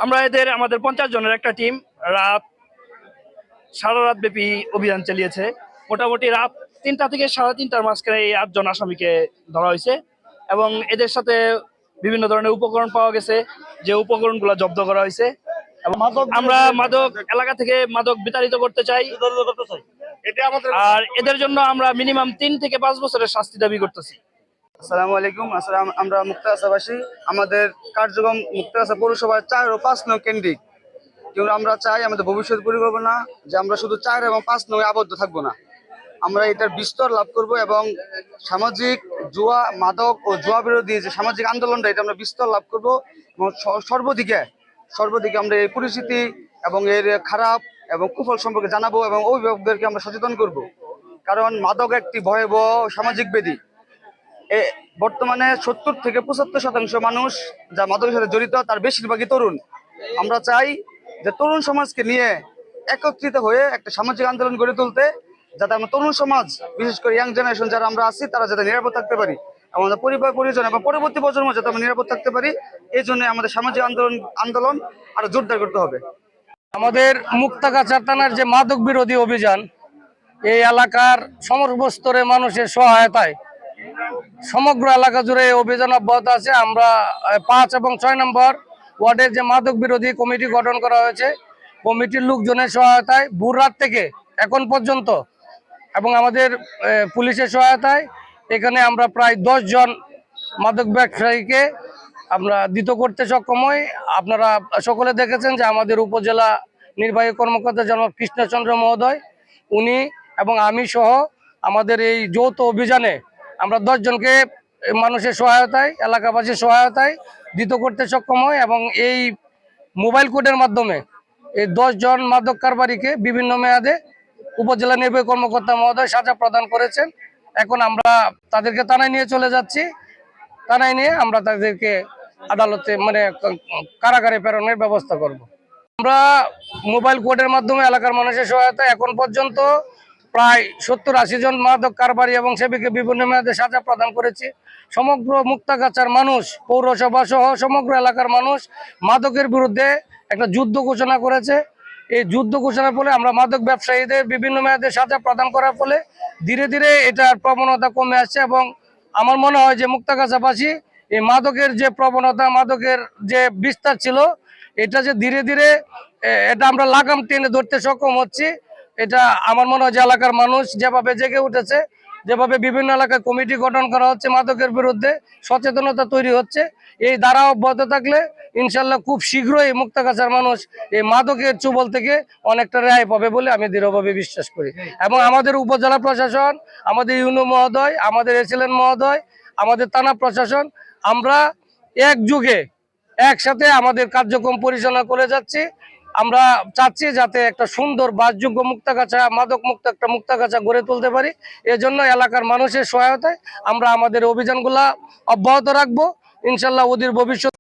আমরা আমাদের 50 জনের একটা টিম সারা রাত ব্যাপী অভিযান চালিয়েছে। মোটামুটি রাত 3টা থেকে 3:30টার মাঝখানে এই 8 জন আসামিকে ধরা হয়েছে এবং এদের সাথে বিভিন্ন ধরনের উপকরণ পাওয়া গেছে, যে উপকরণগুলো জব্দ করা হয়েছে। এবং আমরা মাদক এলাকা থেকে মাদক বিতাড়িত করতে চাই, আর এদের জন্য আমরা মিনিমাম 3 থেকে 5 বছরের শাস্তি দাবি করতেছি। আসসালামু আলাইকুম। আমরা মুক্তাগাছাবাসী, আমাদের কার্যক্রম মুক্তাগাছা পৌরসভার 4 ও 5 নং কেন্দ্রিক। কিন্তু আমরা চাই আমাদের ভবিষ্যৎ পরিকল্পনা যে আমরা শুধু 4 এবং 5 নং আবদ্ধ থাকবো না, আমরা এটার বিস্তর লাভ করব এবং সামাজিক জুয়া মাদক ও জুয়া বিরোধী যে সামাজিক আন্দোলনটা এটা আমরা বিস্তর লাভ করব এবং সর্বদিকে আমরা এই পরিস্থিতি এবং এর খারাপ এবং কুফল সম্পর্কে জানাবো এবং অভিভাবকদেরকে আমরা সচেতন করব। কারণ মাদক একটি ভয়াবহ সামাজিক ব্যাধি। বর্তমানে 70 থেকে 75% মানুষ যা মাদকের সাথে জড়িত, তার বেশিরভাগই তরুণ। আমরা চাই যে তরুণ সমাজকে নিয়ে একত্রিত হয়ে একটা সামাজিক আন্দোলন গড়ে তুলতে, যাতে আমরা তরুণ সমাজ, বিশেষ করে ইয়াং জেনারেশন যারা আমরা আছি, তারা যাতে নিরাপদ থাকতে পারি, আমাদের পরিবার পরিজন এবং পরবর্তী প্রজন্ম যাতে আমরা নিরাপদ থাকতে পারি। এই জন্য আমাদের সামাজিক আন্দোলন আরো জোরদার করতে হবে। আমাদের মুক্তাগাছা থানার যে মাদক বিরোধী অভিযান, এই এলাকার সমস্ত স্তরের মানুষের সহায়তায় সমগ্র এলাকা জুড়ে এই অভিযান অব্যাহত আছে। আমরা 5 এবং 6 নম্বর ওয়ার্ডের যে মাদক বিরোধী কমিটি গঠন করা হয়েছে, কমিটির লোকজনের সহায়তায় ভোর রাত থেকে এখন পর্যন্ত এবং আমাদের পুলিশের সহায়তায় এখানে আমরা প্রায় 10 জন মাদক ব্যবসায়ীকে আমরা দিত করতে সক্ষম হই। আপনারা সকলে দেখেছেন যে আমাদের উপজেলা নির্বাহী কর্মকর্তা জনাব কৃষ্ণচন্দ্র মহোদয়, উনি এবং আমি সহ আমাদের এই যৌথ অভিযানে আমরা 10 জনকে মানুষের সহায়তায়, এলাকাবাসীর সহায়তায় দিত করতে সক্ষম হই এবং এই মোবাইল কোর্টের মাধ্যমে এই 10 জন মাদক কারবারিকে বিভিন্ন মেয়াদে উপজেলা নির্বাহী কর্মকর্তা মহোদয় সাজা প্রদান করেছেন। এখন আমরা তাদেরকে থানায় নিয়ে চলে যাচ্ছি। থানায় নিয়ে আমরা তাদেরকে আদালতে কারাগারে প্রেরণের ব্যবস্থা করব। আমরা মোবাইল কোর্টের মাধ্যমে এলাকার মানুষের সহায়তায় এখন পর্যন্ত প্রায় 70-80 জন মাদক কারবারি এবং সেবিকে বিভিন্ন মেয়াদে সাজা প্রদান করেছি। সমগ্র মুক্তাগাছার মানুষ, পৌরসভা সহ সমগ্র এলাকার মানুষ মাদকের বিরুদ্ধে একটা যুদ্ধ ঘোষণা করেছে। এই যুদ্ধ ঘোষণার ফলে আমরা মাদক ব্যবসায়ীদের বিভিন্ন মেয়াদে সাজা প্রদান করার ফলে ধীরে ধীরে এটার প্রবণতা কমে আসছে এবং আমার মনে হয় যে মুক্তাগাছাবাসী এই মাদকের যে প্রবণতা, মাদকের যে বিস্তার ছিল, এটা যে ধীরে ধীরে এটা আমরা লাগাম টেনে ধরতে সক্ষম হচ্ছি। এটা আমার মনে হয় যে এলাকার মানুষ যেভাবে জেগে উঠেছে, যেভাবে বিভিন্ন এলাকায় কমিটি গঠন করা হচ্ছে, মাদকের বিরুদ্ধে সচেতনতা তৈরি হচ্ছে, এই ধারা অব্যাহত থাকলে ইনশাল্লাহ খুব শীঘ্রই মুক্তাগাছার মানুষ এই মাদকের চুবল থেকে অনেকটা রেহাই পাবে বলে আমি দৃঢ়ভাবে বিশ্বাস করি। এবং আমাদের উপজেলা প্রশাসন, আমাদের ইউনো মহোদয়, আমাদের এসএলএন মহোদয়, আমাদের থানা প্রশাসন, আমরা একযোগে একসাথে আমাদের কার্যক্রম পরিচালনা করে যাচ্ছি। আমরা চাচ্ছি যাতে একটা সুন্দর বাসযোগ্য মুক্তাগাছা, মাদক মুক্ত একটা মুক্তাগাছা গড়ে তুলতে পারি। এজন্য এলাকার মানুষের সহায়তায় আমরা আমাদের অভিযানগুলা অব্যাহত রাখবো। ইনশাল্লাহ অদূর ভবিষ্যৎ